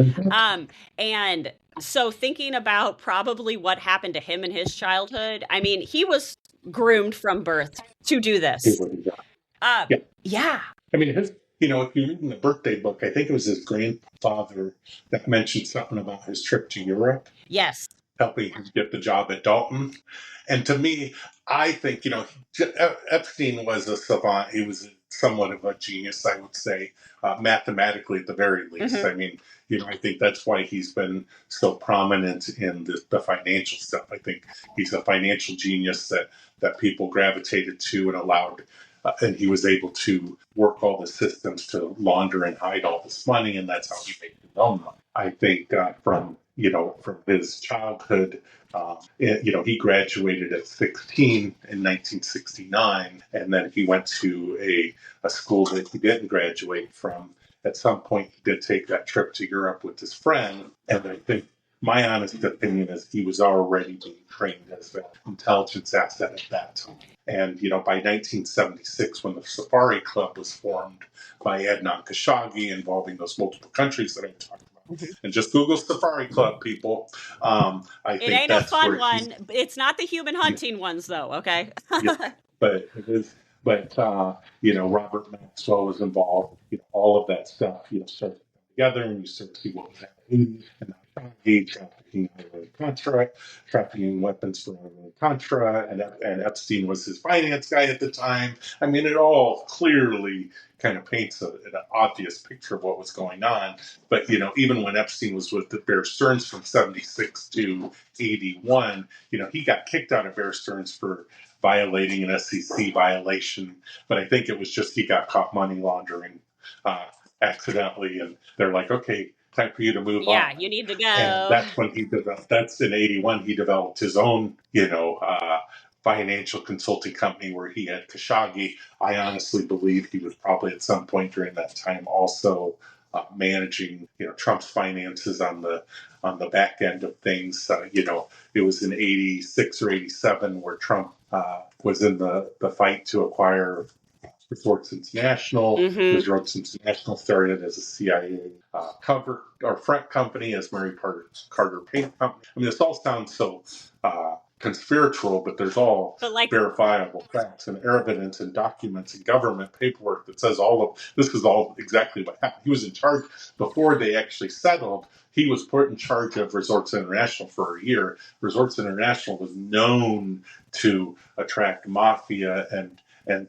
And so thinking about probably what happened to him in his childhood, I mean, he was groomed from birth to do this. Yeah. I mean, if you read in the birthday book, I think it was his grandfather that mentioned something about his trip to Europe. Yes. Helping him get the job at Dalton. And to me, I think, Epstein was a savant. He was somewhat of a genius, I would say, mathematically at the very least. I mean, I think that's why he's been so prominent in the financial stuff. I think he's a financial genius that people gravitated to and allowed, and he was able to work all the systems to launder and hide all this money, and that's how he made his own money. I think from his childhood, he graduated at 16 in 1969, and then he went to a school that he didn't graduate from. At some point, he did take that trip to Europe with his friend, and I think my honest opinion is he was already being trained as an intelligence asset at that time. And, by 1976, when the Safari Club was formed by Adnan Khashoggi, involving those multiple countries that I talked about, and just Google Safari Club, people. I think it ain't a fun one. It's not the human hunting ones, though, okay? But it is. But, Robert Maxwell was involved. All of that stuff, started to come together, and you start to see what was happening. And Khashoggi trapped trafficking Contra, trafficking weapons for Contra, and Epstein was his finance guy at the time. I mean, it all clearly kind of paints an obvious picture of what was going on. But, even when Epstein was with the Bear Stearns from 76 to 81, he got kicked out of Bear Stearns for violating an SEC violation. But I think it was just he got caught money laundering accidentally. And they're like, okay, time for you to move on. Yeah, you need to go. And that's when that's in 81, he developed his own, financial consulting company where he had Khashoggi. I honestly believe he was probably at some point during that time also managing, Trump's finances on the back end of things. It was in 86 or 87 where Trump was in the fight to acquire Resorts International. Resorts International started as a CIA cover or front company as Mary Carter Paint Company. I mean, this all sounds so conspiratorial, but there's all verifiable facts and evidence and documents and government paperwork that says all of this is all exactly what happened. He was in charge before they actually settled. He was put in charge of Resorts International for a year. Resorts International was known to attract mafia and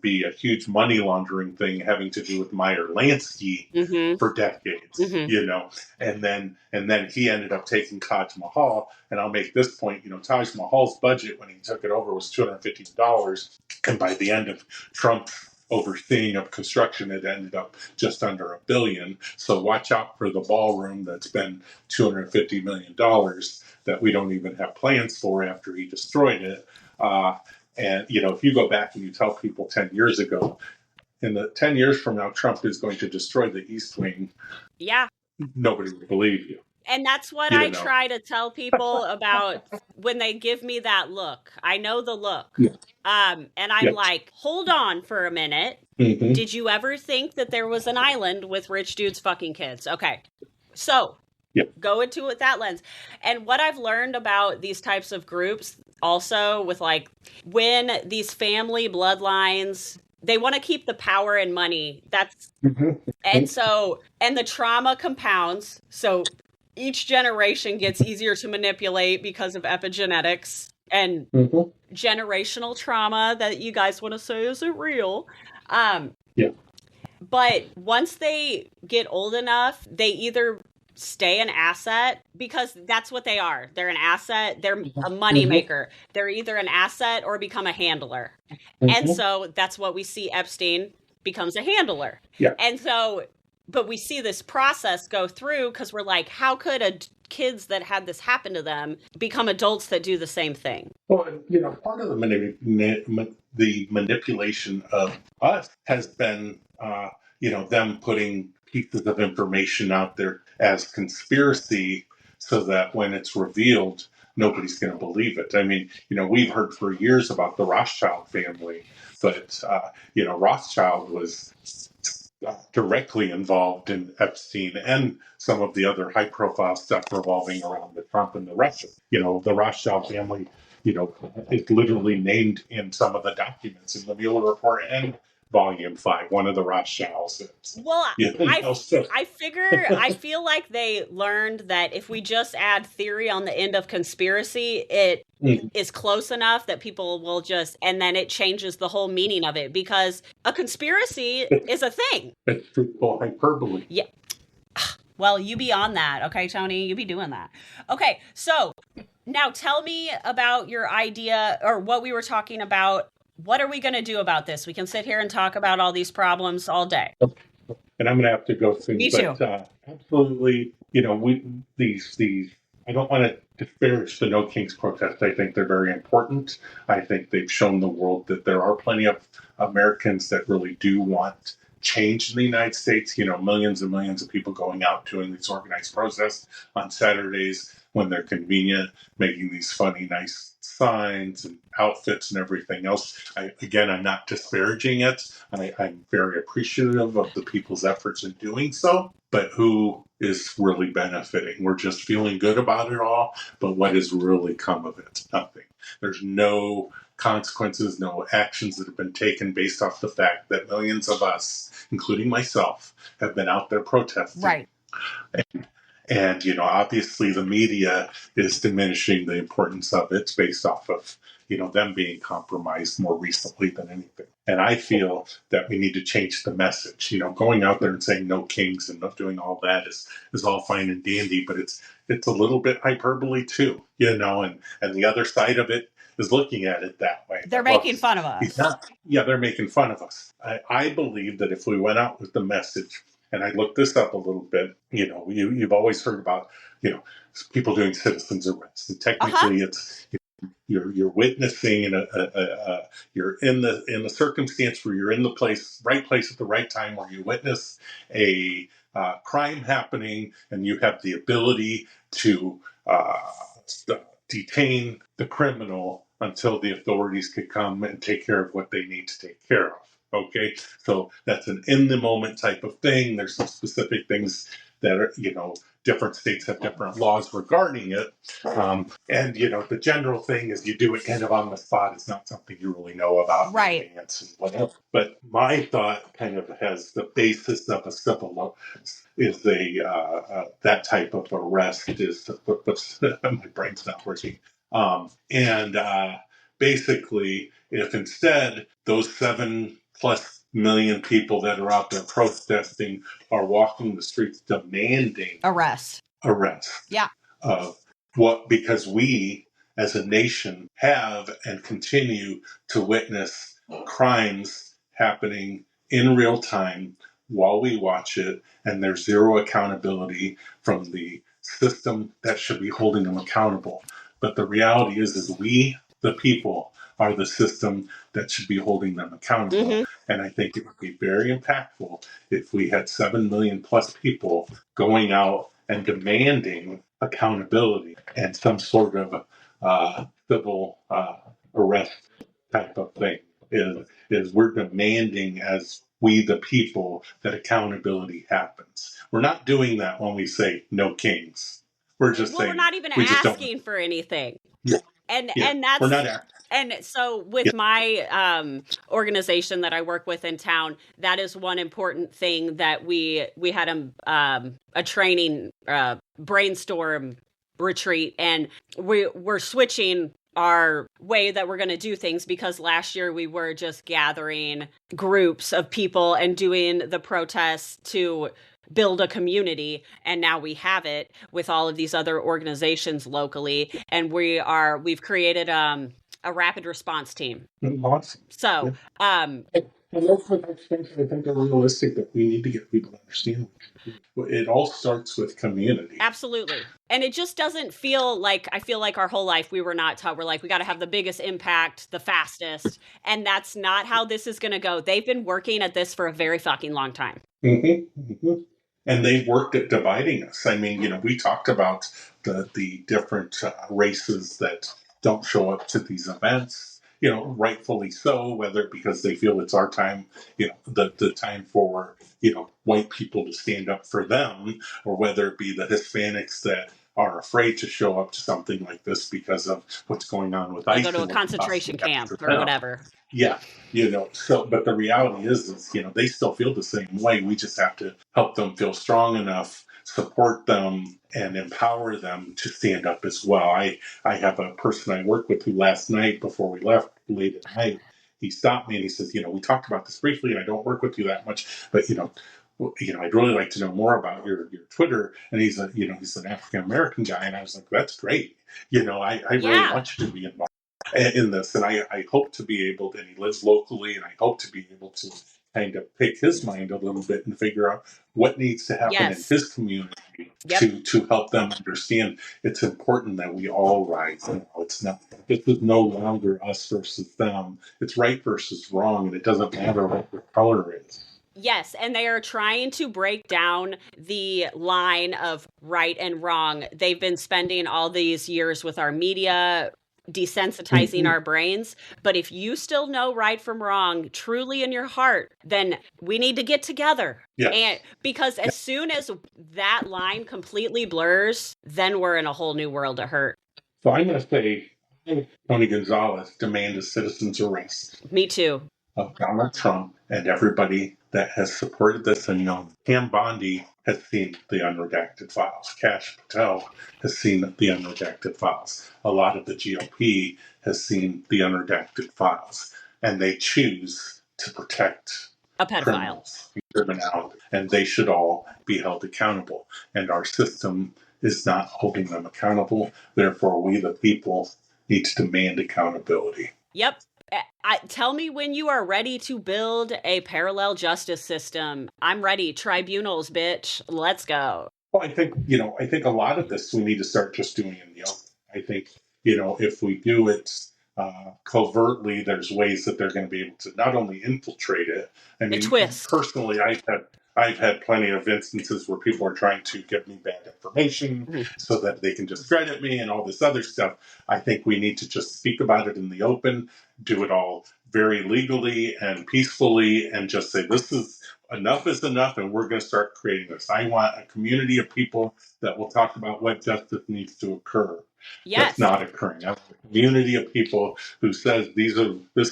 be a huge money laundering thing having to do with Meyer Lansky for decades, and then he ended up taking Taj Mahal. And I'll make this point, Taj Mahal's budget when he took it over was $250. And by the end of Trump's overseeing of construction, it ended up just under $1 billion. So watch out for the ballroom that's been $250 million that we don't even have plans for after he destroyed it. And, if you go back and you tell people 10 years ago, in the 10 years from now, Trump is going to destroy the East Wing. Yeah. Nobody will believe you. And that's what I try to tell people about when they give me that look. I know the look. Yeah. And I'm like, hold on for a minute. Did you ever think that there was an island with rich dudes fucking kids? Okay. So go into it with that lens. And what I've learned about these types of groups also with when these family bloodlines, they want to keep the power and money. That's and the trauma compounds. So each generation gets easier to manipulate because of epigenetics and generational trauma that you guys want to say isn't real. But once they get old enough, they either stay an asset because that's what they are. They're an asset. They're a money maker. They're either an asset or become a handler. And so that's what we see. Epstein becomes a handler. And so, but we see this process go through because we're like, how could kids that had this happen to them become adults that do the same thing? Well, part of the manipulation of us has been, them putting pieces of information out there as conspiracy so that when it's revealed, nobody's going to believe it. I mean, we've heard for years about the Rothschild family, but, Rothschild was directly involved in Epstein and some of the other high-profile stuff revolving around the Trump and the Russians. The Rothschild family, it's literally named in some of the documents in the Mueller report and Volume 5, one of the Rothschilds. Well, I feel like they learned that if we just add theory on the end of conspiracy, it is close enough that people will and then it changes the whole meaning of it because a conspiracy is a thing. It's truthful hyperbole. Yeah. Well, you be on that, okay, Tony? You be doing that. Okay, so now tell me about your idea or what we were talking about. What are we going to do about this? We can sit here and talk about all these problems all day. And I'm going to have to go soon. Me too. Absolutely, these. I don't want to disparage the No Kings protest. I think they're very important. I think they've shown the world that there are plenty of Americans that really do want change in the United States. Millions and millions of people going out doing these organized protests on Saturdays when they're convenient, making these funny, nice signs and outfits and everything else. I'm not disparaging it. I'm very appreciative of the people's efforts in doing so, but who is really benefiting? We're just feeling good about it all, but what has really come of it? Nothing. There's no consequences, no actions that have been taken based off the fact that millions of us, including myself, have been out there protesting. Right. And, obviously the media is diminishing the importance of it based off of, them being compromised more recently than anything. And I feel that we need to change the message. Going out there and saying no kings and not doing all that is all fine and dandy, but it's a little bit hyperbole too, and the other side of it is looking at it that way. They're making fun of us. Yeah, they're making fun of us. I believe that if we went out with the message, and I looked this up a little bit, you've always heard about, people doing citizens arrests. And technically it's, you're witnessing you're in the circumstance where you're in the right place at the right time, where you witness a crime happening and you have the ability to detain the criminal until the authorities could come and take care of what they need to take care of. Okay, so that's an in the moment type of thing. There's some specific things that are, different states have different laws regarding it. And, the general thing is you do it kind of on the spot. It's not something you really know about. Right. And whatever. But my thought kind of has the basis of a civil law is that type of arrest is, my brain's not working. Basically, if instead those 7+ million people that are out there protesting are walking the streets demanding arrest. Yeah. Because we as a nation have and continue to witness crimes happening in real time while we watch it, and there's zero accountability from the system that should be holding them accountable. But the reality is we, the people, are the system that should be holding them accountable. Mm-hmm. And I think it would be very impactful if we had 7 million plus people going out and demanding accountability and some sort of civil arrest type of thing. Is we're demanding as we the people that accountability happens. We're not doing that when we say no kings. We're just saying, we're not even asking for anything. Yeah. And yeah. that's we're not asking. And so with my organization that I work with in town, that is one important thing that we had a training brainstorm retreat, and we're switching our way that we're going to do things, because last year we were just gathering groups of people and doing the protests to build a community, and now we have it with all of these other organizations locally, and we've created a rapid response team. Awesome. So and those are things I think are realistic that we need to get people to understand. It all starts with community. Absolutely. And it just doesn't feel like, I feel like our whole life we were not taught, we're like, we got to have the biggest impact, the fastest. And that's not how this is going to go. They've been working at this for a very fucking long time. Mm-hmm. Mm-hmm. And they've worked at dividing us. I mean, we talked about the different races that don't show up to these events, rightfully so, whether because they feel it's our time, the time for, white people to stand up for them, or whether it be the Hispanics that are afraid to show up to something like this because of what's going on with ICE. Go to a concentration camp or whatever. Yeah, but the reality is, they still feel the same way. We just have to help them feel strong enough, support them, and empower them to stand up as well. I have a person I work with who last night, before we left late at night, he stopped me and he says, we talked about this briefly, and I don't work with you that much, but I'd really like to know more about your Twitter. And he's an African American guy, and I was like, that's great. I really want you to be involved in this, and I hope to be able to, and he lives locally, and I hope to be able to kind of pick his mind a little bit and figure out what needs to happen in his community to help them understand it's important that we all rise. It's not, this is no longer us versus them. It's right versus wrong, and it doesn't matter what your color is. Yes, and they are trying to break down the line of right and wrong. They've been spending all these years with our media desensitizing our brains. But if you still know right from wrong, truly in your heart, then we need to get together. Yes. And because as soon as that line completely blurs, then we're in a whole new world of hurt. So I'm going to say, Tony Gonzalez demand a citizen's arrest. Me too. Of Donald Trump and everybody that has supported this and known. Cam Bondi has seen the unredacted files. Kash Patel has seen the unredacted files. A lot of the GOP has seen the unredacted files. And they choose to protect a pedophile, criminals and criminality. And they should all be held accountable. And our system is not holding them accountable. Therefore, we, the people, need to demand accountability. Yep. Tell me when you are ready to build a parallel justice system. I'm ready. Tribunals, bitch. Let's go. Well, I think a lot of this we need to start just doing in the open. I think, if we do it covertly, there's ways that they're going to be able to not only infiltrate it. I mean, personally, I've had plenty of instances where people are trying to give me bad information so that they can discredit me and all this other stuff. I think we need to just speak about it in the open, do it all very legally and peacefully, and just say enough is enough, and we're going to start creating this. I want a community of people that will talk about what justice needs to occur. Yes. That's not occurring. I want a community of people who says this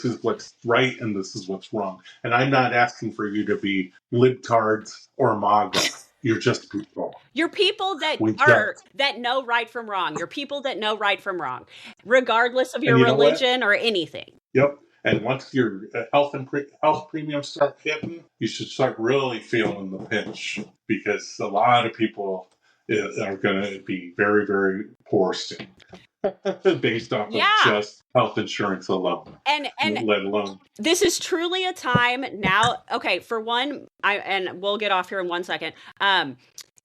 is what's right and this is what's wrong. And I'm not asking for you to be libtards or MAGA. You're just people. You're people that that know right from wrong. You're people that know right from wrong, regardless of your religion or anything. Yep. And once your health premiums start hitting, you should start really feeling the pinch, because a lot of people are going to be very, very poor still, based off of just health insurance alone. And let alone. This is truly a time now. Okay, for one, and we'll get off here in 1 second.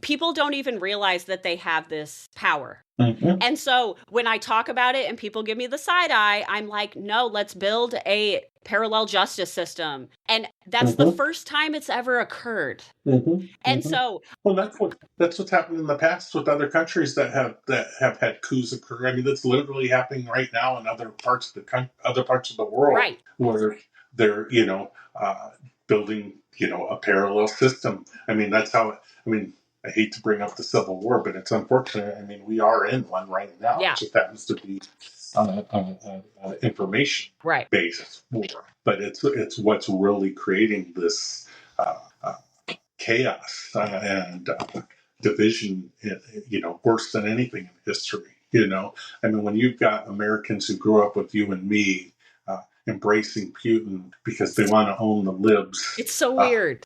People don't even realize that they have this power. Mm-hmm. And so when I talk about it and people give me the side eye, I'm like, no, let's build a parallel justice system. And that's the first time it's ever occurred. And so, well, that's what's happened in the past with other countries that have had coups occur. I mean, that's literally happening right now in other parts of the world, right, where they're building a parallel system. I mean, that's how. I mean, I hate to bring up the Civil War, but it's unfortunate. I mean, we are in one right now. Yeah. It just happens to be information-based war. But it's what's really creating this chaos and division, worse than anything in history. I mean, when you've got Americans who grew up with you and me embracing Putin because they want to own the libs. It's so weird.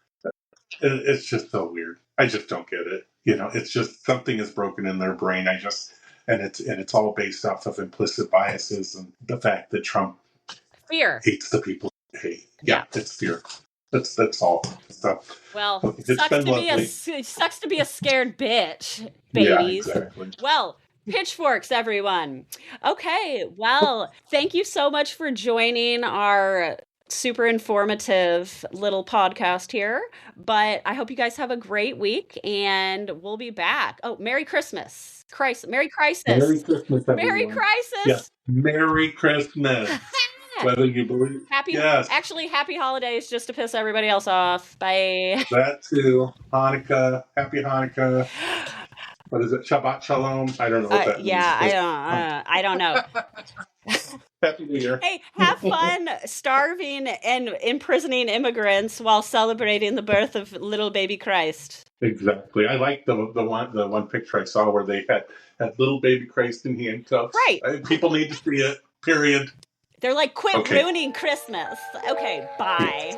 It's just so weird. I just don't get it. It's just something is broken in their brain. And it's all based off of implicit biases and the fact that Trump hates the people he hates. Yeah, it's fear. That's all. So, well, sucks to be a scared bitch, babies. Yeah, exactly. Well, pitchforks, everyone. Okay, well, thank you so much for joining our super informative little podcast here, but I hope you guys have a great week, and we'll be back. Oh, Merry Christmas. Merry Crisis. Merry Christmas, everyone. Merry Crisis. Yes. Merry Christmas. Whether you believe. Happy holidays, just to piss everybody else off. Bye. That too. Hanukkah. Happy Hanukkah. What is it? Shabbat Shalom? I don't know what that means. Yeah, I don't know. Happy New Year. Hey, have fun starving and imprisoning immigrants while celebrating the birth of little baby Christ. Exactly. I like the one picture I saw where they had little baby Christ in handcuffs. Right. People need to see it. Period. They're like, quit ruining Christmas. Okay, bye.